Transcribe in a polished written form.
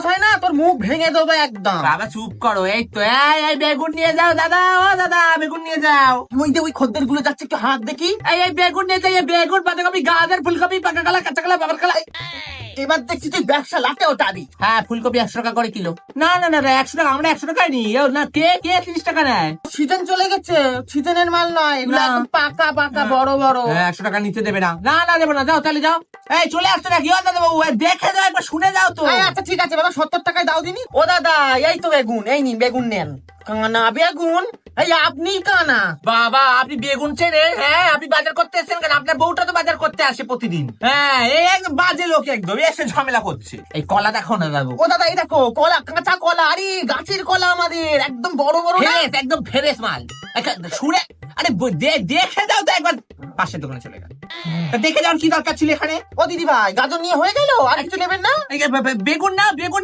হয় না তোর মুখ ভেঙে দেবো একদম। বাবা চুপ করো। এই তো এই বেগুন নিয়ে যাও দাদা, ও দাদা বেগুন নিয়ে যাও। ওই যে ওই খদ্দের গুলো যাচ্ছে, একটু হাত দেখি। এই বেগুন নিয়ে যাই, বেগুন বাঁধাকপি গাজর ফুলকপি পাকা কলা কাঁচা কলা বাবার কলা। এবার দেখছি তুই ব্যবসা লাটে ওটা দি। হ্যাঁ ফুলকপি 100 টাকা করে কিলো। না না না 100 টাকা, আমরা 100 টাকায় নি। না কে 30 টাকা নেয়? সিজন চলে গেছে, সিজনের মাল নয় এগুলো, না। একদম পাকা পাকা বড় বড়। 100 টাকা নিতে দেবে না। না না দেবো না, যাও তাহলে যাও। এই চলে আসছে নাকি ও দাদা বাবু? দেখে যাও একবার, শুনে যাও তো। আচ্ছা ঠিক আছে বাবা, 70 টাকায় দাও দিনি। ও দাদা এই তো বেগুন, এই নিন বেগুন নেন। কানা বেগুন, এই আপনি কানা। বাবা আপনি বেগুন ছেড়ে, হ্যাঁ আপনি বাজার করতে এসেছেন কেন? আপনার বউটা তো বাজার করতে আসে প্রতিদিন। হ্যাঁ এই একদম বাজে লোক, একদম এসে ঝামেলা করছে। এই কলা দেখো না দাদু। ও দাদা এই দেখো কলা, কাঁচা কলা, আরে গাছের কলা আমাদের, একদম বড় বড় না? ফ্রেশ, একদম ফ্রেশ মাল। শুনে আরে দেখে যাও তো একবার। পাশের দোকানে চলে গেল। দেখে যাও কি দরকার ছিল এখানে। ও দিদি ভাই গাজর নিয়ে হয়ে গেল, আর কিছু নেবেন না? বেগুন না, বেগুন না।